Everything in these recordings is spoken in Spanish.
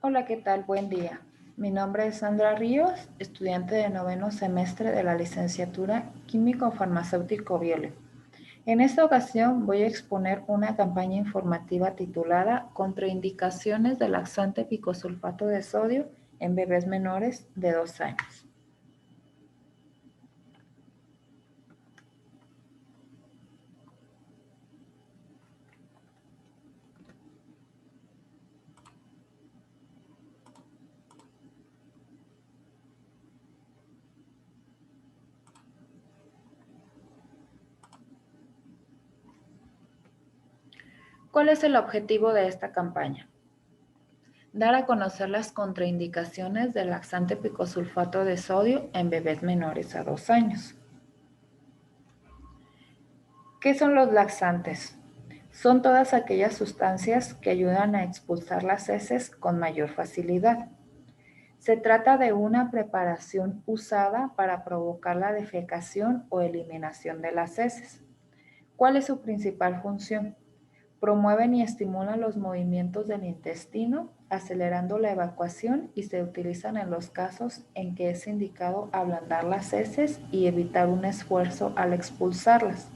Hola, ¿qué tal? Buen día. Mi nombre es Sandra Ríos, estudiante de noveno semestre de la licenciatura Químico Farmacéutico Biólogo. En esta ocasión voy a exponer una campaña informativa titulada Contraindicaciones del laxante picosulfato de sodio en bebés menores de 2 años. ¿Cuál es el objetivo de esta campaña? Dar a conocer las contraindicaciones del laxante picosulfato de sodio en bebés menores a 2 años. ¿Qué son los laxantes? Son todas aquellas sustancias que ayudan a expulsar las heces con mayor facilidad. Se trata de una preparación usada para provocar la defecación o eliminación de las heces. ¿Cuál es su principal función? Promueven y estimulan los movimientos del intestino, acelerando la evacuación y se utilizan en los casos en que es indicado ablandar las heces y evitar un esfuerzo al expulsarlas.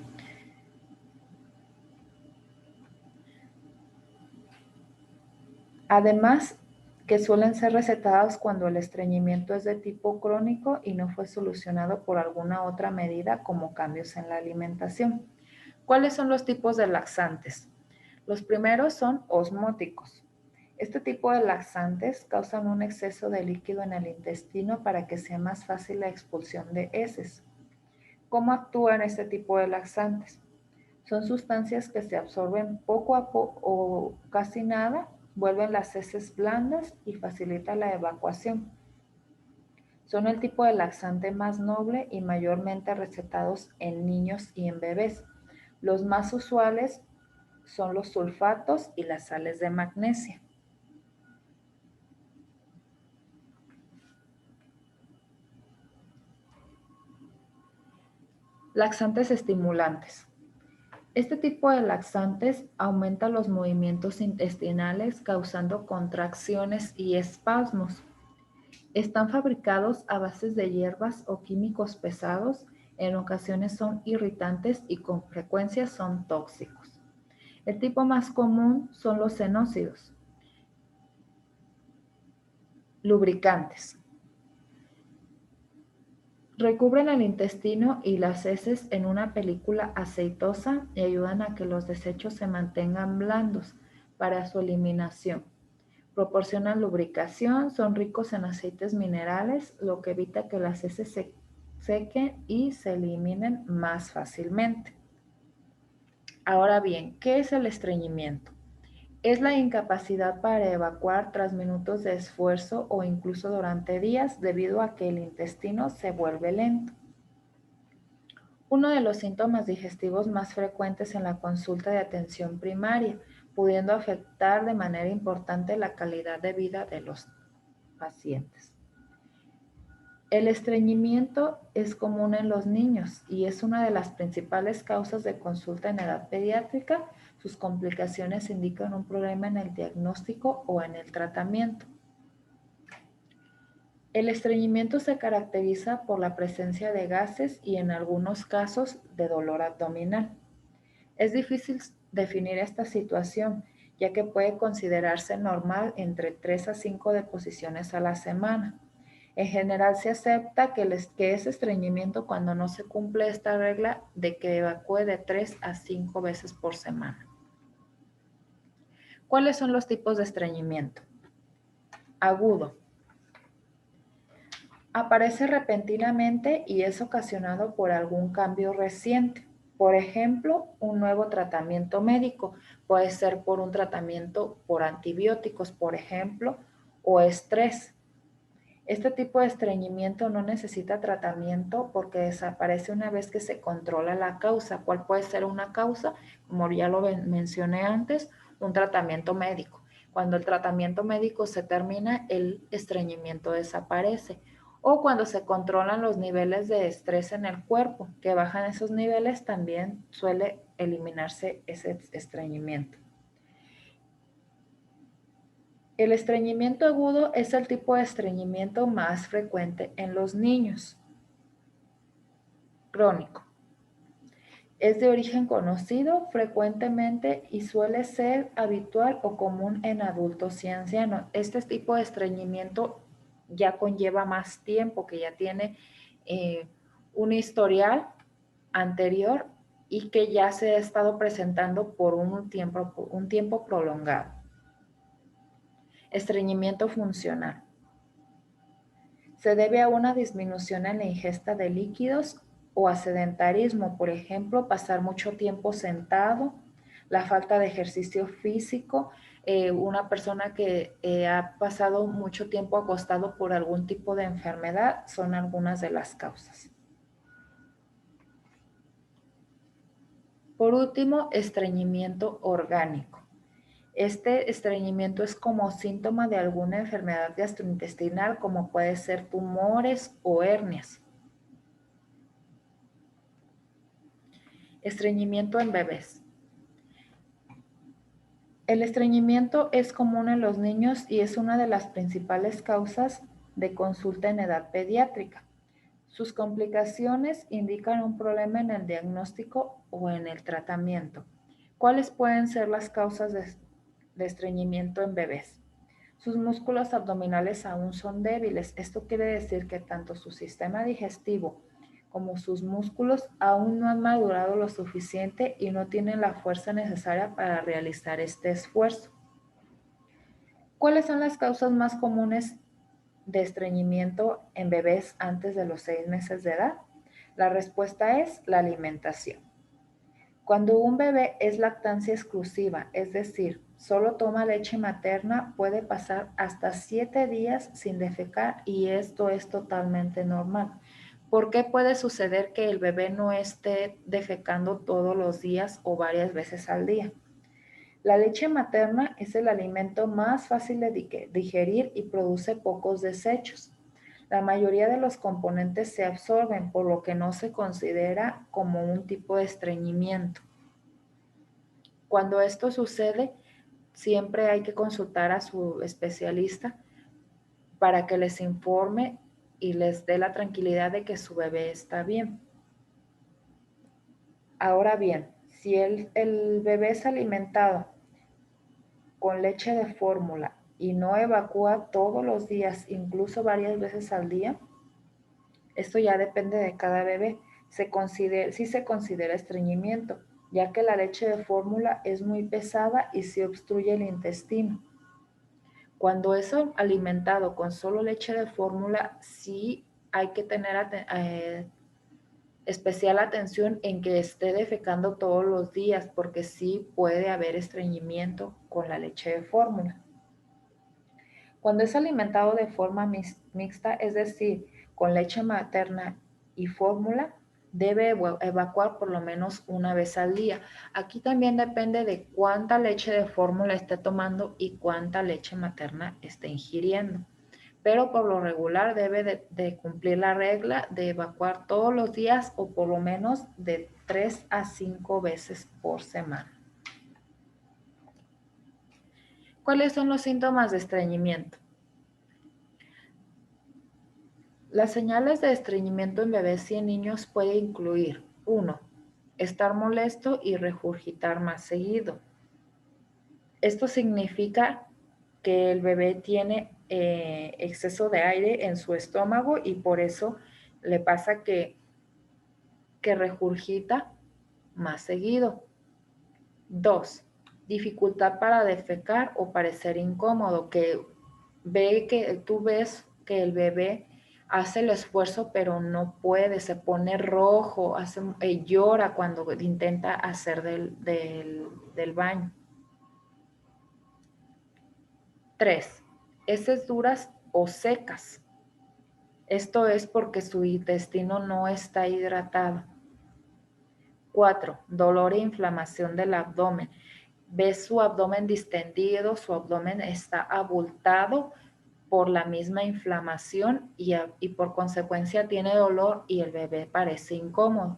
Además, que suelen ser recetados cuando el estreñimiento es de tipo crónico y no fue solucionado por alguna otra medida como cambios en la alimentación. ¿Cuáles son los tipos de laxantes? Los primeros son osmóticos. Este tipo de laxantes causan un exceso de líquido en el intestino para que sea más fácil la expulsión de heces. ¿Cómo actúan este tipo de laxantes? Son sustancias que se absorben poco a poco o casi nada, vuelven las heces blandas y facilitan la evacuación. Son el tipo de laxante más noble y mayormente recetados en niños y en bebés. Los más usuales son los sulfatos y las sales de magnesia. Laxantes estimulantes. Este tipo de laxantes aumenta los movimientos intestinales causando contracciones y espasmos. Están fabricados a bases de hierbas o químicos pesados, en ocasiones son irritantes y con frecuencia son tóxicos. El tipo más común son los xenócidos. Lubricantes. Recubren el intestino y las heces en una película aceitosa y ayudan a que los desechos se mantengan blandos para su eliminación. Proporcionan lubricación, son ricos en aceites minerales, lo que evita que las heces se sequen y se eliminen más fácilmente. Ahora bien, ¿qué es el estreñimiento? Es la incapacidad para evacuar tras minutos de esfuerzo o incluso durante días debido a que el intestino se vuelve lento. Uno de los síntomas digestivos más frecuentes en la consulta de atención primaria, pudiendo afectar de manera importante la calidad de vida de los pacientes. El estreñimiento es común en los niños y es una de las principales causas de consulta en edad pediátrica. Sus complicaciones indican un problema en el diagnóstico o en el tratamiento. El estreñimiento se caracteriza por la presencia de gases y en algunos casos de dolor abdominal. Es difícil definir esta situación, ya que puede considerarse normal entre 3 a 5 deposiciones a la semana. En general se acepta que es estreñimiento cuando no se cumple esta regla de que evacúe de 3 a 5 veces por semana. ¿Cuáles son los tipos de estreñimiento? Agudo. Aparece repentinamente y es ocasionado por algún cambio reciente. Por ejemplo, un nuevo tratamiento médico. Puede ser por un tratamiento por antibióticos, por ejemplo, o estrés. Este tipo de estreñimiento no necesita tratamiento porque desaparece una vez que se controla la causa. ¿Cuál puede ser una causa? Como ya lo mencioné antes, un tratamiento médico. Cuando el tratamiento médico se termina, el estreñimiento desaparece. O cuando se controlan los niveles de estrés en el cuerpo, que bajan esos niveles, también suele eliminarse ese estreñimiento. El estreñimiento agudo es el tipo de estreñimiento más frecuente en los niños. Crónico. Es de origen conocido frecuentemente y suele ser habitual o común en adultos y ancianos. Este tipo de estreñimiento ya conlleva más tiempo, que ya tiene un historial anterior y que ya se ha estado presentando por un tiempo prolongado. Estreñimiento funcional. Se debe a una disminución en la ingesta de líquidos o a sedentarismo, por ejemplo, pasar mucho tiempo sentado, la falta de ejercicio físico, una persona que ha pasado mucho tiempo acostado por algún tipo de enfermedad, son algunas de las causas. Por último, estreñimiento orgánico. Este estreñimiento es como síntoma de alguna enfermedad gastrointestinal, como puede ser tumores o hernias. Estreñimiento en bebés. El estreñimiento es común en los niños y es una de las principales causas de consulta en edad pediátrica. Sus complicaciones indican un problema en el diagnóstico o en el tratamiento. ¿Cuáles pueden ser las causas de estreñimiento en bebés? Sus músculos abdominales aún son débiles. Esto quiere decir que tanto su sistema digestivo como sus músculos aún no han madurado lo suficiente y no tienen la fuerza necesaria para realizar este esfuerzo. ¿Cuáles son las causas más comunes de estreñimiento en bebés antes de los 6 meses de edad? La respuesta es la alimentación. Cuando un bebé es lactancia exclusiva, es decir, solo toma leche materna, puede pasar hasta 7 días sin defecar y esto es totalmente normal. ¿Por qué puede suceder que el bebé no esté defecando todos los días o varias veces al día? La leche materna es el alimento más fácil de digerir y produce pocos desechos. La mayoría de los componentes se absorben, por lo que no se considera como un tipo de estreñimiento. Cuando esto sucede, siempre hay que consultar a su especialista para que les informe y les dé la tranquilidad de que su bebé está bien. Ahora bien, si el bebé es alimentado con leche de fórmula y no evacúa todos los días, incluso varias veces al día, esto ya depende de cada bebé. Sí se considera estreñimiento, ya que la leche de fórmula es muy pesada y se obstruye el intestino. Cuando es alimentado con solo leche de fórmula, sí hay que tener especial atención en que esté defecando todos los días, porque sí puede haber estreñimiento con la leche de fórmula. Cuando es alimentado de forma mixta, es decir, con leche materna y fórmula, debe evacuar por lo menos una vez al día. Aquí también depende de cuánta leche de fórmula esté tomando y cuánta leche materna esté ingiriendo. Pero por lo regular debe de cumplir la regla de evacuar todos los días o por lo menos de 3 a 5 veces por semana. ¿Cuáles son los síntomas de estreñimiento? Las señales de estreñimiento en bebés y en niños puede incluir 1. Estar molesto y regurgitar más seguido. Esto significa que el bebé tiene exceso de aire en su estómago y por eso le pasa que regurgita más seguido. 2. Dificultad para defecar o parecer incómodo, que tú ves que el bebé hace el esfuerzo pero no puede, se pone rojo, llora cuando intenta hacer del baño. 3. Heces duras o secas. Esto es porque su intestino no está hidratado. 4. Dolor e inflamación del abdomen. Ves su abdomen distendido, su abdomen está abultado por la misma inflamación y por consecuencia tiene dolor y el bebé parece incómodo.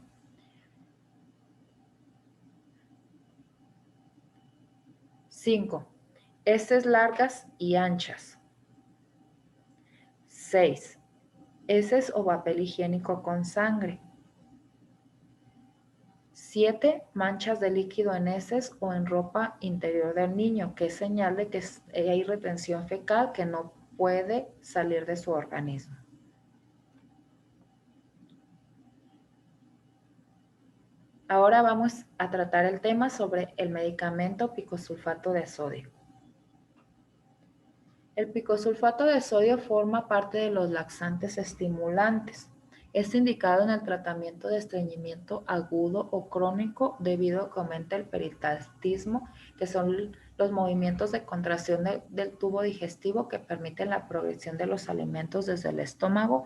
5. Heces largas y anchas. 6. Heces o papel higiénico con sangre. 7. Manchas de líquido en heces o en ropa interior del niño, que es señal de que hay retención fecal que no puede salir de su organismo. Ahora vamos a tratar el tema sobre el medicamento picosulfato de sodio. El picosulfato de sodio forma parte de los laxantes estimulantes. Es indicado en el tratamiento de estreñimiento agudo o crónico debido a que aumenta el peristaltismo, que son los movimientos de contracción del tubo digestivo que permiten la progresión de los alimentos desde el estómago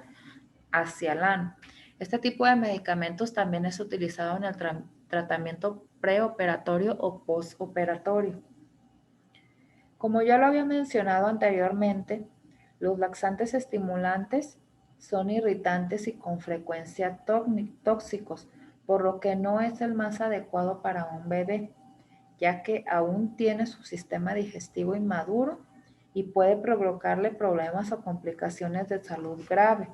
hacia el ano. Este tipo de medicamentos también es utilizado en el tratamiento preoperatorio o postoperatorio. Como ya lo había mencionado anteriormente, los laxantes estimulantes son irritantes y con frecuencia tóxicos, por lo que no es el más adecuado para un bebé, ya que aún tiene su sistema digestivo inmaduro y puede provocarle problemas o complicaciones de salud grave.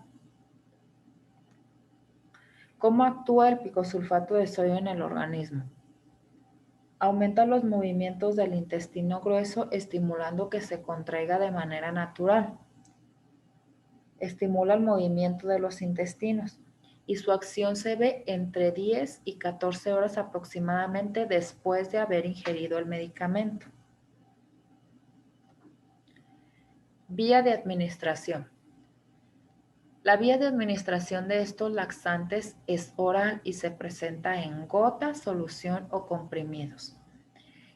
¿Cómo actúa el picosulfato de sodio en el organismo? Aumenta los movimientos del intestino grueso, estimulando que se contraiga de manera natural. Estimula el movimiento de los intestinos y su acción se ve entre 10 y 14 horas aproximadamente después de haber ingerido el medicamento. Vía de administración. La vía de administración de estos laxantes es oral y se presenta en gotas, solución o comprimidos.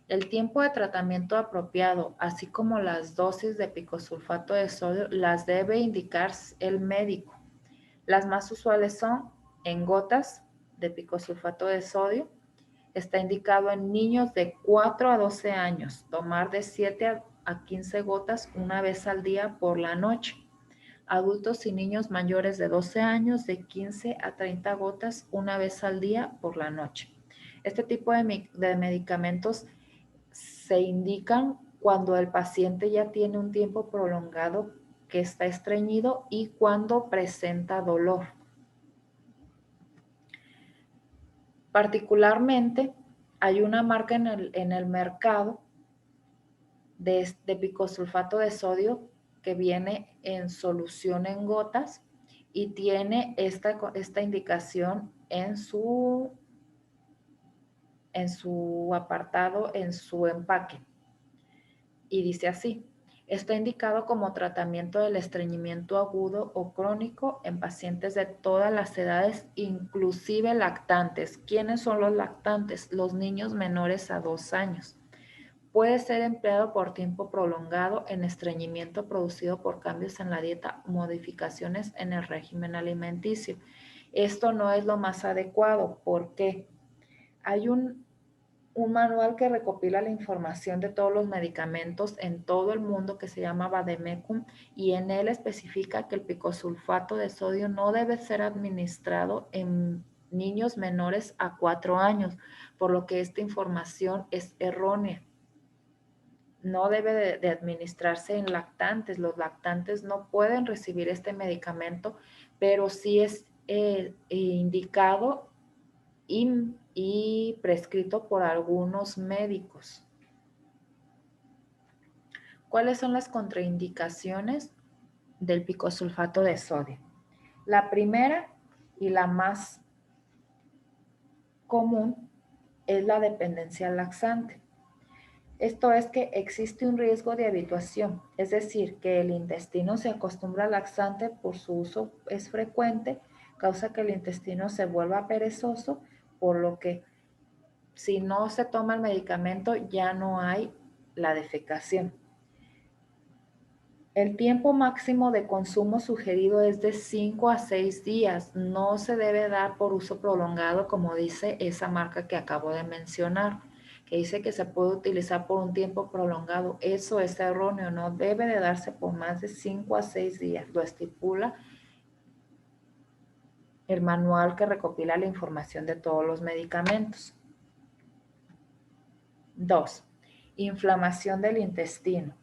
El tiempo de tratamiento apropiado, así como las dosis de picosulfato de sodio, las debe indicar el médico. Las más usuales son en gotas de picosulfato de sodio. Está indicado en niños de 4 a 12 años, tomar de 7 a 15 gotas una vez al día por la noche. Adultos y niños mayores de 12 años, de 15 a 30 gotas una vez al día por la noche. Este tipo de medicamentos se indican cuando el paciente ya tiene un tiempo prolongado que está estreñido y cuando presenta dolor. Particularmente, hay una marca en el mercado de picosulfato de sodio que viene en solución en gotas y tiene esta indicación en su apartado, en su empaque. Y dice así: está indicado como tratamiento del estreñimiento agudo o crónico en pacientes de todas las edades, inclusive lactantes. ¿Quiénes son los lactantes? Los niños menores a 2 años. Puede ser empleado por tiempo prolongado en estreñimiento producido por cambios en la dieta, modificaciones en el régimen alimenticio. Esto no es lo más adecuado. ¿Por qué? Hay un manual que recopila la información de todos los medicamentos en todo el mundo que se llama Vademecum y en él especifica que el picosulfato de sodio no debe ser administrado en niños menores a 4 años, por lo que esta información es errónea. No debe de administrarse en lactantes. Los lactantes no pueden recibir este medicamento, pero sí es indicado y prescrito por algunos médicos. ¿Cuáles son las contraindicaciones del picosulfato de sodio? La primera y la más común es la dependencia laxante. Esto es que existe un riesgo de habituación, es decir, que el intestino se acostumbra al laxante por su uso es frecuente, causa que el intestino se vuelva perezoso, por lo que si no se toma el medicamento ya no hay la defecación. El tiempo máximo de consumo sugerido es de 5 a 6 días. No se debe dar por uso prolongado, como dice esa marca que acabo de mencionar, que dice que se puede utilizar por un tiempo prolongado. Eso es erróneo, no debe de darse por más de 5 a 6 días. Lo estipula el manual que recopila la información de todos los medicamentos. 2. Inflamación del intestino.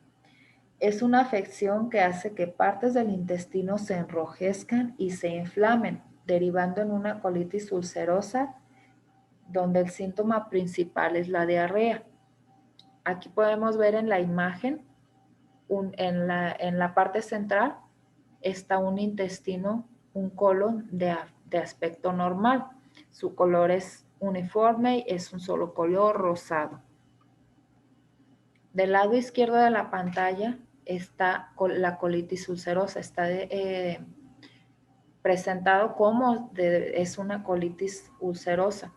Es una afección que hace que partes del intestino se enrojezcan y se inflamen, derivando en una colitis ulcerosa, donde el síntoma principal es la diarrea. Aquí podemos ver en la imagen, en la parte central, está un intestino, un colon de aspecto normal. Su color es uniforme, es un solo color rosado. Del lado izquierdo de la pantalla está la colitis ulcerosa, está presentado como es una colitis ulcerosa.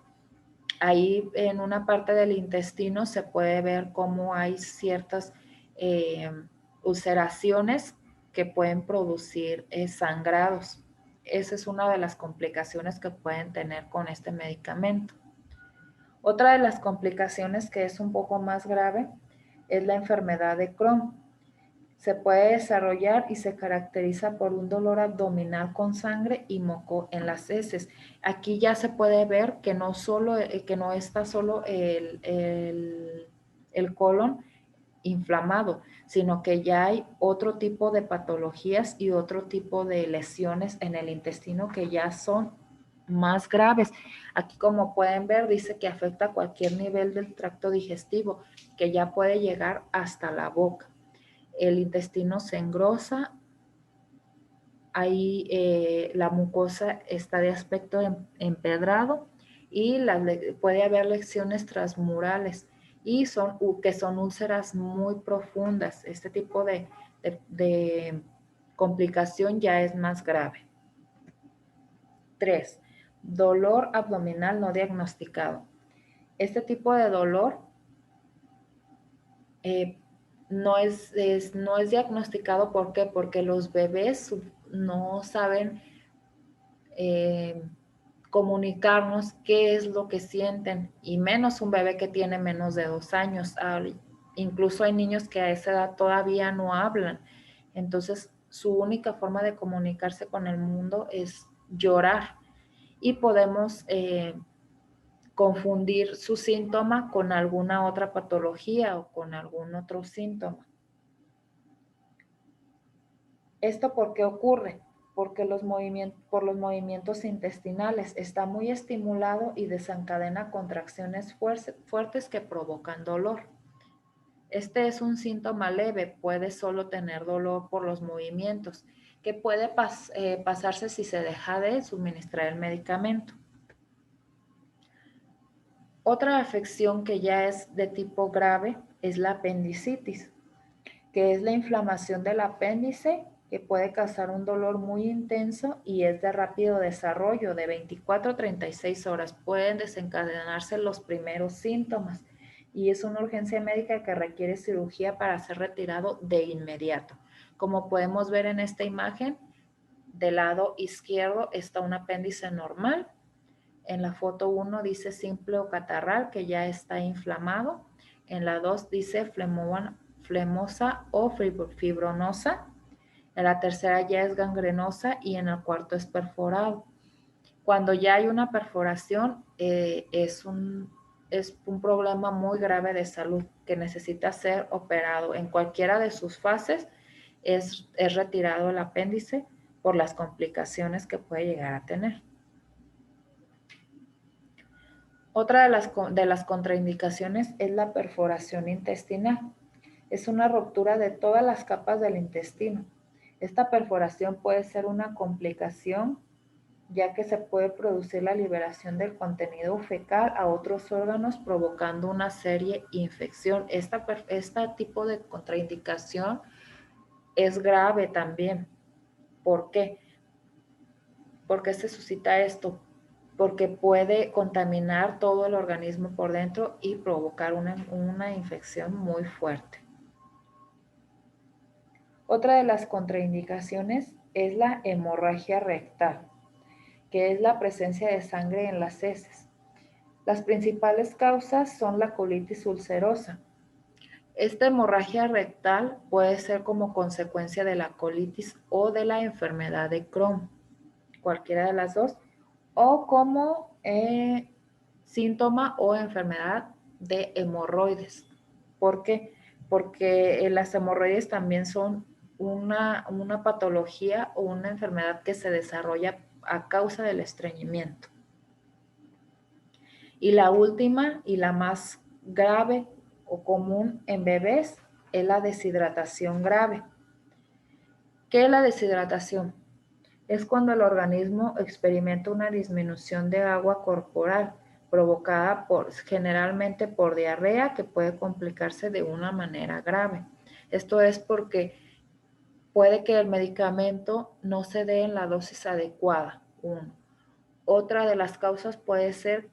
Ahí en una parte del intestino se puede ver cómo hay ciertas ulceraciones que pueden producir sangrados. Esa es una de las complicaciones que pueden tener con este medicamento. Otra de las complicaciones que es un poco más grave es la enfermedad de Crohn. Se puede desarrollar y se caracteriza por un dolor abdominal con sangre y moco en las heces. Aquí ya se puede ver que no está solo el colon inflamado, sino que ya hay otro tipo de patologías y otro tipo de lesiones en el intestino que ya son más graves. Aquí, como pueden ver, dice que afecta cualquier nivel del tracto digestivo, que ya puede llegar hasta la boca. El intestino se engrosa, ahí la mucosa está de aspecto empedrado y puede haber lesiones transmurales y que son úlceras muy profundas. Este tipo de complicación ya es más grave. 3. Dolor abdominal no diagnosticado. Este tipo de dolor no es diagnosticado. ¿Por qué? Porque los bebés no saben comunicarnos qué es lo que sienten, y menos un bebé que tiene menos de 2 años. Incluso hay niños que a esa edad todavía no hablan. Entonces, su única forma de comunicarse con el mundo es llorar, y podemos confundir su síntoma con alguna otra patología o con algún otro síntoma. ¿Esto por qué ocurre? Porque por los movimientos intestinales está muy estimulado y desencadena contracciones fuertes que provocan dolor. Este es un síntoma leve, puede solo tener dolor por los movimientos, que puede pasarse si se deja de suministrar el medicamento. Otra afección que ya es de tipo grave es la apendicitis, que es la inflamación del apéndice, que puede causar un dolor muy intenso y es de rápido desarrollo, de 24 a 36 horas. Pueden desencadenarse los primeros síntomas y es una urgencia médica que requiere cirugía para ser retirado de inmediato. Como podemos ver en esta imagen, del lado izquierdo está un apéndice normal. En la foto 1 dice simple o catarral, que ya está inflamado. En la 2 dice flemosa o fibronosa. En la tercera ya es gangrenosa y en el cuarto es perforado. Cuando ya hay una perforación, es un problema muy grave de salud que necesita ser operado. En cualquiera de sus fases es retirado el apéndice por las complicaciones que puede llegar a tener. Otra de las contraindicaciones es la perforación intestinal. Es una ruptura de todas las capas del intestino. Esta perforación puede ser una complicación, ya que se puede producir la liberación del contenido fecal a otros órganos, provocando una seria infección. Este tipo de contraindicación es grave también. ¿Por qué? ¿Por qué se suscita esto? Porque puede contaminar todo el organismo por dentro y provocar una infección muy fuerte. Otra de las contraindicaciones es la hemorragia rectal, que es la presencia de sangre en las heces. Las principales causas son la colitis ulcerosa. Esta hemorragia rectal puede ser como consecuencia de la colitis o de la enfermedad de Crohn, cualquiera de las dos, o como síntoma o enfermedad de hemorroides. ¿Por qué? Porque las hemorroides también son una patología o una enfermedad que se desarrolla a causa del estreñimiento. Y la última y la más grave o común en bebés es la deshidratación grave. ¿Qué es la deshidratación? Es cuando el organismo experimenta una disminución de agua corporal provocada generalmente por diarrea que puede complicarse de una manera grave. Esto es porque puede que el medicamento no se dé en la dosis adecuada. Uno. Otra de las causas puede ser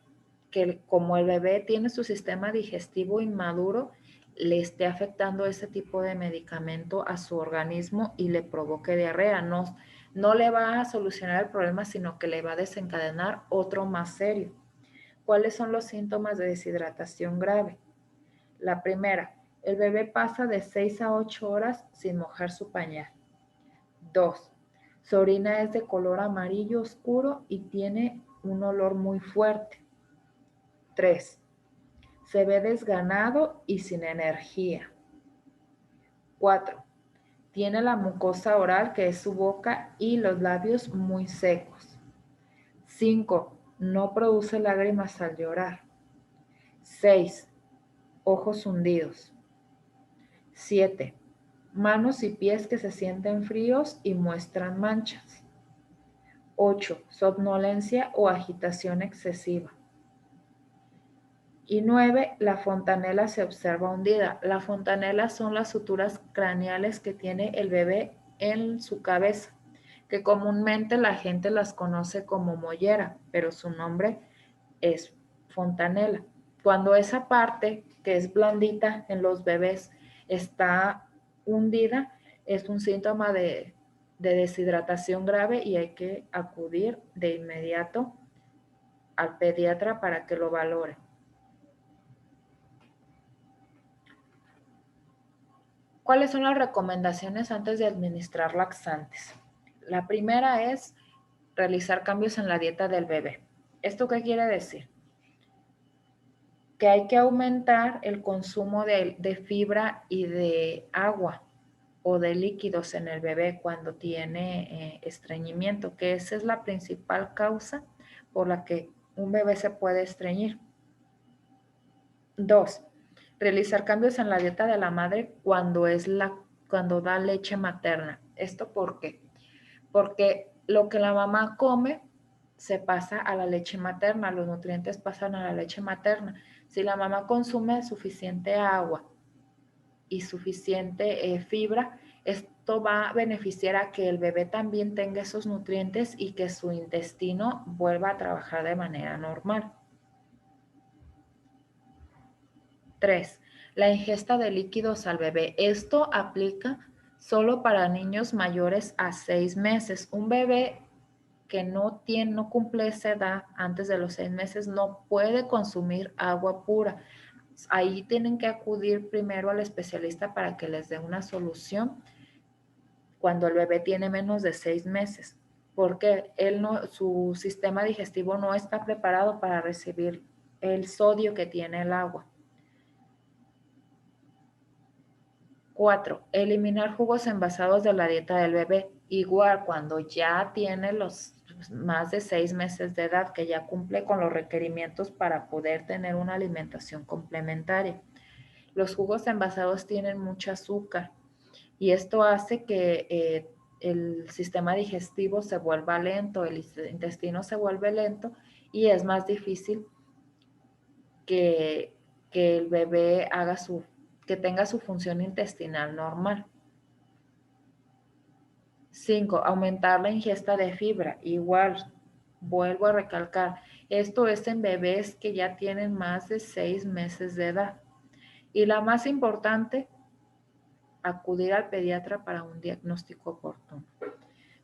que como el bebé tiene su sistema digestivo inmaduro, le esté afectando ese tipo de medicamento a su organismo y le provoque diarrea. No le va a solucionar el problema, sino que le va a desencadenar otro más serio. ¿Cuáles son los síntomas de deshidratación grave? La primera, el bebé pasa de 6 a 8 horas sin mojar su pañal. 2. Su orina es de color amarillo oscuro y tiene un olor muy fuerte. 3. Se ve desganado y sin energía. 4. Tiene la mucosa oral, que es su boca, y los labios muy secos. 5. No produce lágrimas al llorar. 6. Ojos hundidos. 7. Manos y pies que se sienten fríos y muestran manchas. 8. Somnolencia o agitación excesiva. Y 9. La fontanela se observa hundida. La fontanela son las suturas craneales que tiene el bebé en su cabeza, que comúnmente la gente las conoce como mollera, pero su nombre es fontanela. Cuando esa parte que es blandita en los bebés está hundida, es un síntoma de deshidratación grave y hay que acudir de inmediato al pediatra para que lo valore. ¿Cuáles son las recomendaciones antes de administrar laxantes? La primera es realizar cambios en la dieta del bebé. ¿Esto qué quiere decir? Que hay que aumentar el consumo de fibra y de agua o de líquidos en el bebé cuando tiene estreñimiento, que esa es la principal causa por la que un bebé se puede estreñir. 2. Realizar cambios en la dieta de la madre cuando da leche materna. ¿Esto por qué? Porque lo que la mamá come se pasa a la leche materna, los nutrientes pasan a la leche materna. Si la mamá consume suficiente agua y suficiente fibra, esto va a beneficiar a que el bebé también tenga esos nutrientes y que su intestino vuelva a trabajar de manera normal. 3. La ingesta de líquidos al bebé. Esto aplica solo para niños mayores a 6 meses. Un bebé que no cumple esa edad antes de los 6 meses no puede consumir agua pura. Ahí tienen que acudir primero al especialista para que les dé una solución cuando el bebé tiene menos de 6 meses, porque su sistema digestivo no está preparado para recibir el sodio que tiene el agua. 4. Eliminar jugos envasados de la dieta del bebé. Igual cuando ya tiene los más de 6 meses de edad, que ya cumple con los requerimientos para poder tener una alimentación complementaria. Los jugos envasados tienen mucho azúcar y esto hace que el sistema digestivo se vuelva lento, el intestino se vuelve lento y es más difícil que el bebé que tenga su función intestinal normal. 5. Aumentar la ingesta de fibra. Igual, vuelvo a recalcar, esto es en bebés que ya tienen más de 6 meses de edad. Y la más importante, acudir al pediatra para un diagnóstico oportuno.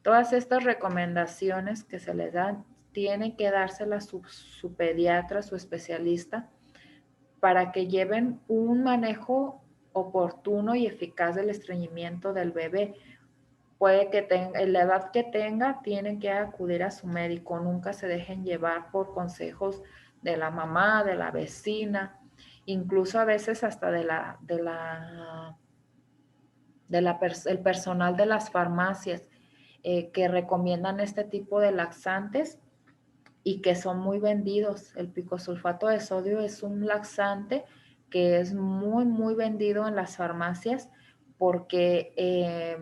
Todas estas recomendaciones que se les dan, tienen que dárselas su pediatra, su especialista, para que lleven un manejo oportuno y eficaz del estreñimiento del bebé. Puede que la edad que tenga, tienen que acudir a su médico. Nunca se dejen llevar por consejos de la mamá, de la vecina. incluso a veces hasta el personal de las farmacias que recomiendan este tipo de laxantes y que son muy vendidos. El picosulfato de sodio es un laxante que es muy, muy vendido en las farmacias porque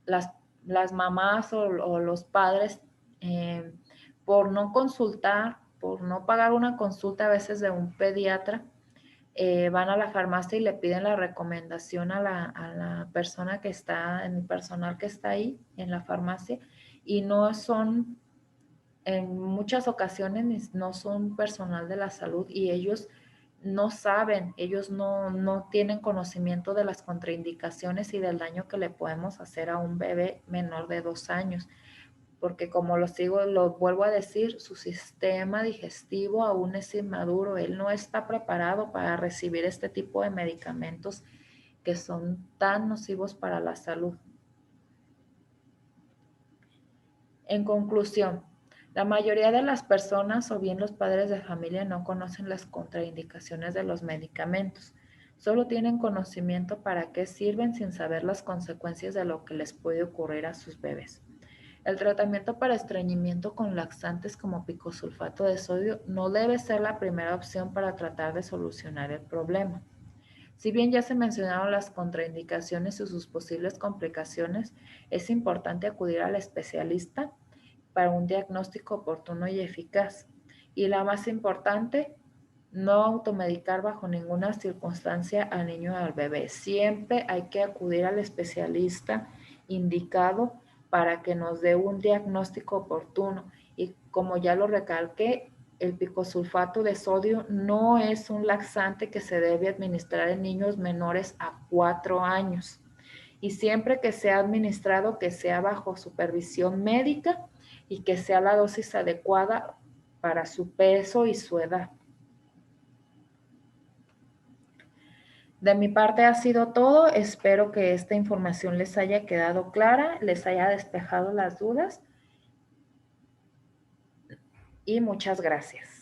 las, las mamás o los padres, eh, por no consultar, por no pagar una consulta a veces de un pediatra, van a la farmacia y le piden la recomendación a la persona que está, en el personal que está ahí en la farmacia, y no son, en muchas ocasiones no son personal de la salud y ellos no saben, ellos no tienen conocimiento de las contraindicaciones y del daño que le podemos hacer a un bebé menor de 2 años, porque como lo vuelvo a decir, su sistema digestivo aún es inmaduro, él no está preparado para recibir este tipo de medicamentos que son tan nocivos para la salud. En conclusión, la mayoría de las personas o bien los padres de familia no conocen las contraindicaciones de los medicamentos. Solo tienen conocimiento para qué sirven sin saber las consecuencias de lo que les puede ocurrir a sus bebés. El tratamiento para estreñimiento con laxantes como picosulfato de sodio no debe ser la primera opción para tratar de solucionar el problema. Si bien ya se mencionaron las contraindicaciones y sus posibles complicaciones, es importante acudir al especialista para un diagnóstico oportuno y eficaz. Y la más importante, no automedicar bajo ninguna circunstancia al niño o al bebé. Siempre hay que acudir al especialista indicado para que nos dé un diagnóstico oportuno. Y como ya lo recalqué, el picosulfato de sodio no es un laxante que se debe administrar en niños menores a 4 años. Y siempre que sea administrado, que sea bajo supervisión médica y que sea la dosis adecuada para su peso y su edad. De mi parte ha sido todo. Espero que esta información les haya quedado clara, les haya despejado las dudas y muchas gracias.